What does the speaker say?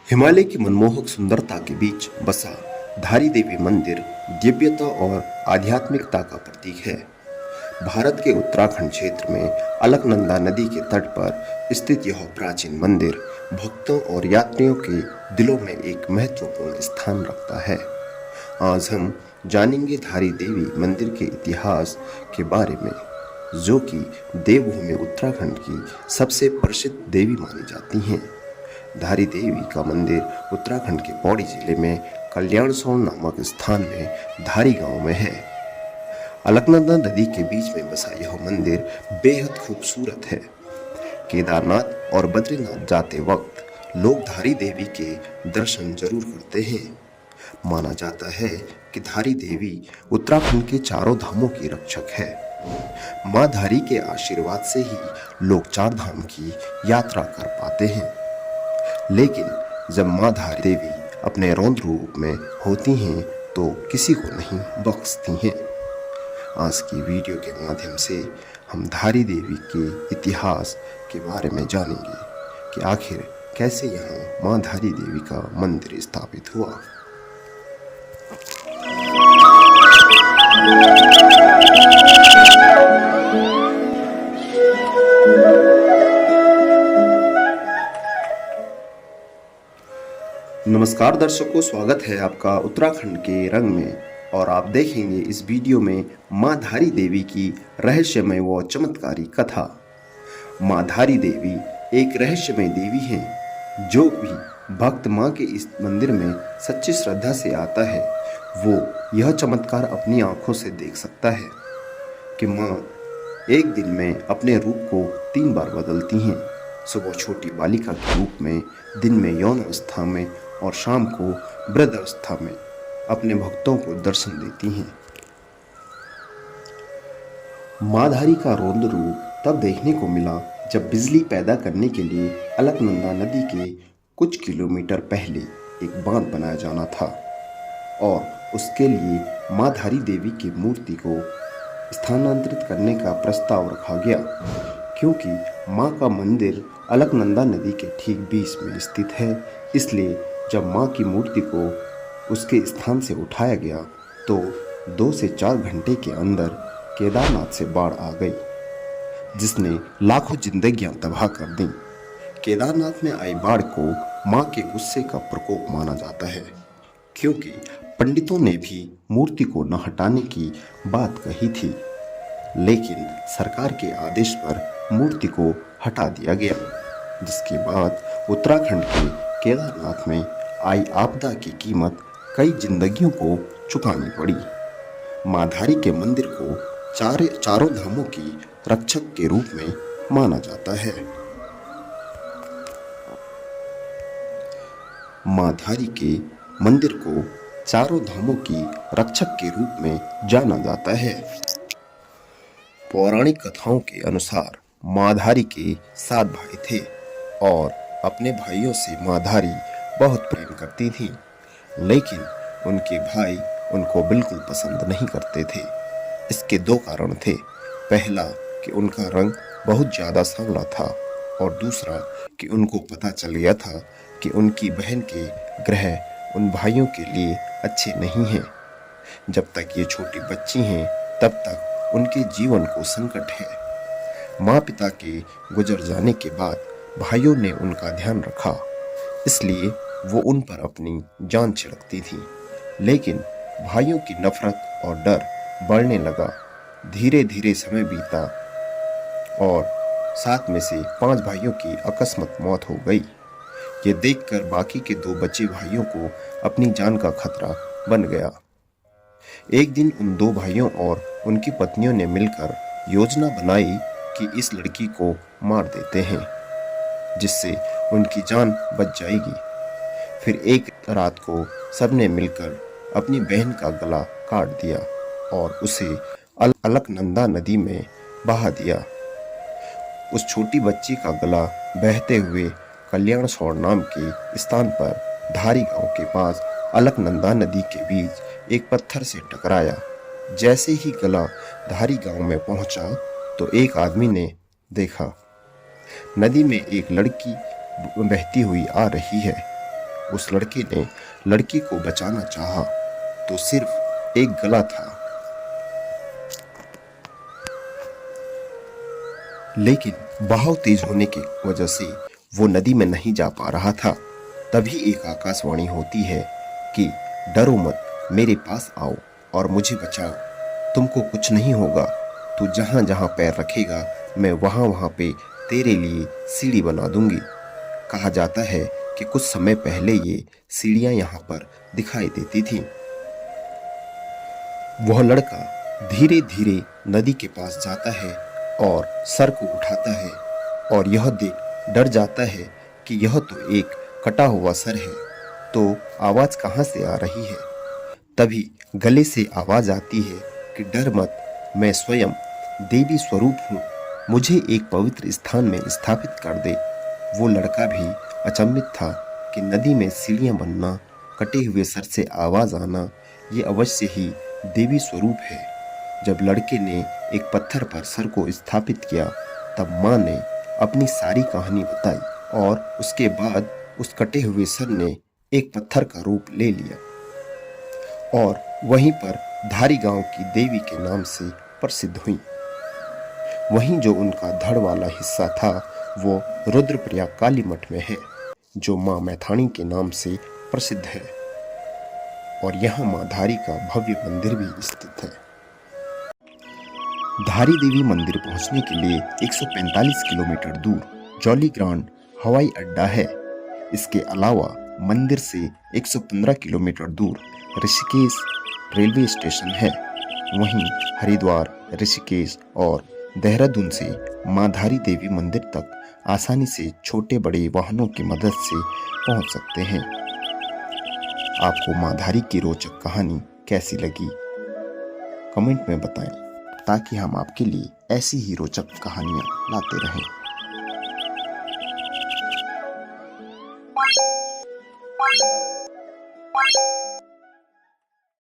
हिमालय की मनमोहक सुंदरता के बीच बसा धारी देवी मंदिर दिव्यता और आध्यात्मिकता का प्रतीक है। भारत के उत्तराखंड क्षेत्र में अलकनंदा नदी के तट पर स्थित यह प्राचीन मंदिर भक्तों और यात्रियों के दिलों में एक महत्वपूर्ण स्थान रखता है। आज हम जानेंगे धारी देवी मंदिर के इतिहास के बारे में, जो कि देवभूमि उत्तराखंड की सबसे प्रसिद्ध देवी मानी जाती हैं। धारी देवी का मंदिर उत्तराखंड के पौड़ी जिले में कल्याणसोल नामक स्थान में धारी गांव में है। अलकनंदा नदी के बीच में बसा यह मंदिर बेहद खूबसूरत है। केदारनाथ और बद्रीनाथ जाते वक्त लोग धारी देवी के दर्शन जरूर करते हैं। माना जाता है कि धारी देवी उत्तराखंड के चारों धामों की रक्षक है। मां धारी के आशीर्वाद से ही लोग चार धाम की यात्रा कर पाते हैं। लेकिन जब मां धारी देवी अपने रौद्र रूप में होती हैं तो किसी को नहीं बख्शती हैं। आज की वीडियो के माध्यम से हम धारी देवी के इतिहास के बारे में जानेंगे कि आखिर कैसे यहाँ मां धारी देवी का मंदिर स्थापित हुआ। नमस्कार दर्शकों, स्वागत है आपका उत्तराखंड के रंग में। और आप देखेंगे इस वीडियो में मां धारी देवी की रहस्यमय व चमत्कारी कथा। मां धारी देवी एक रहस्यमय देवी हैं। जो भी भक्त मां के इस मंदिर में सच्ची श्रद्धा से आता है वो यह चमत्कार अपनी आंखों से देख सकता है कि मां एक दिन में अपने रूप को 3 बार बदलती हैं। सुबह छोटी बालिका के रूप में, दिन में यौन अवस्था में और शाम को वृद्ध अवस्था में अपने भक्तों को दर्शन देती हैं। मां धारी का रौद्र रूप तब देखने को मिला जब बिजली पैदा करने के लिए अलकनंदा नदी के कुछ किलोमीटर पहले एक बांध बनाया जाना था और उसके लिए मां धारी देवी की मूर्ति को स्थानांतरित करने का प्रस्ताव रखा गया। क्योंकि मां का मंदिर अलकनंदा नदी के ठीक बीच में स्थित है, इसलिए जब मां की मूर्ति को उसके स्थान से उठाया गया तो 2 से 4 घंटे के अंदर केदारनाथ से बाढ़ आ गई, जिसने लाखों जिंदगियां तबाह कर दी। केदारनाथ में आई बाढ़ को मां के गुस्से का प्रकोप माना जाता है, क्योंकि पंडितों ने भी मूर्ति को न हटाने की बात कही थी, लेकिन सरकार के आदेश पर मूर्ति को हटा दिया गया। जिसके बाद उत्तराखंड के केदारनाथ में आई आपदा की कीमत कई जिंदगियों को चुकानी पड़ी। मां धारी के मंदिर को चारों धामों की रक्षक के रूप में माना जाता है। मां धारी के मंदिर को चारों धामों की रक्षक के रूप में जाना जाता है। पौराणिक कथाओं के अनुसार मां धारी के 7 भाई थे और अपने भाइयों से मां धारी बहुत प्रेम करती थी, लेकिन उनके भाई उनको बिल्कुल पसंद नहीं करते थे। इसके 2 कारण थे। पहला कि उनका रंग बहुत ज़्यादा सांवला था और दूसरा कि उनको पता चल गया था कि उनकी बहन के ग्रह उन भाइयों के लिए अच्छे नहीं हैं। जब तक ये छोटी बच्ची हैं तब तक उनके जीवन को संकट है। माँ पिता के गुजर जाने के बाद भाइयों ने उनका ध्यान रखा, इसलिए वो उन पर अपनी जान छिड़कती थी। लेकिन भाइयों की नफरत और डर बढ़ने लगा। धीरे धीरे समय बीता और 7 में से 5 भाइयों की अकस्मात मौत हो गई। ये देखकर बाकी के 2 बचे भाइयों को अपनी जान का खतरा बन गया। एक दिन उन 2 भाइयों और उनकी पत्नियों ने मिलकर योजना बनाई कि इस लड़की को मार देते हैं, जिससे उनकी जान बच जाएगी। फिर एक रात को सबने मिलकर अपनी बहन का गला काट दिया और उसे अलकनंदा नदी में बहा दिया। उस छोटी बच्ची का गला बहते हुए कल्याणसोल नाम के स्थान पर धारी गांव के पास अलकनंदा नदी के बीच एक पत्थर से टकराया। जैसे ही गला धारी गांव में पहुंचा तो एक आदमी ने देखा नदी में एक लड़की बहती हुई आ रही है। उस लड़के ने लड़की को बचाना चाहा तो सिर्फ एक गला था, लेकिन बहाव तेज होने की वजह से वो नदी में नहीं जा पा रहा था। तभी एक आकाशवाणी होती है कि डरो मत, मेरे पास आओ और मुझे बचाओ, तुमको कुछ नहीं होगा। तू जहां जहां पैर रखेगा मैं वहां वहां पे तेरे लिए सीढ़ी बना दूंगी। कहा जाता है कि कुछ समय पहले ये सीढ़ियां यहाँ पर दिखाई देती थीं। वह लड़का धीरे धीरे नदी के पास जाता है और सर को उठाता है और यह देख डर जाता है कि यह तो एक कटा हुआ सर है, तो आवाज कहाँ से आ रही है। तभी गले से आवाज आती है कि डर मत, मैं स्वयं देवी स्वरूप हूँ, मुझे एक पवित्र स्थान में स्थापित कर दे। वो लड़का भी अचंभित था कि नदी में सीढ़ियाँ बनना, कटे हुए सर से आवाज आना, ये अवश्य ही देवी स्वरूप है। जब लड़के ने एक पत्थर पर सर को स्थापित किया तब माँ ने अपनी सारी कहानी बताई और उसके बाद उस कटे हुए सर ने एक पत्थर का रूप ले लिया और वहीं पर धारी गांव की देवी के नाम से प्रसिद्ध हुई। वहीं जो उनका धड़ वाला हिस्सा था वो रुद्रप्रयाग काली मठ में है, जो माँ मैथाणी के नाम से प्रसिद्ध है और यहाँ माँ धारी का भव्य मंदिर भी स्थित है। धारी देवी मंदिर पहुंचने के लिए 145 किलोमीटर दूर जॉली ग्रांट हवाई अड्डा है। इसके अलावा मंदिर से 115 किलोमीटर दूर ऋषिकेश रेलवे स्टेशन है। वहीं हरिद्वार, ऋषिकेश और देहरादून से माँ धारी देवी मंदिर तक आसानी से छोटे बड़े वाहनों की मदद से पहुंच सकते हैं। आपको माँ धारी की रोचक कहानी कैसी लगी कमेंट में बताएं, ताकि हम आपके लिए ऐसी ही रोचक कहानियां लाते रहें।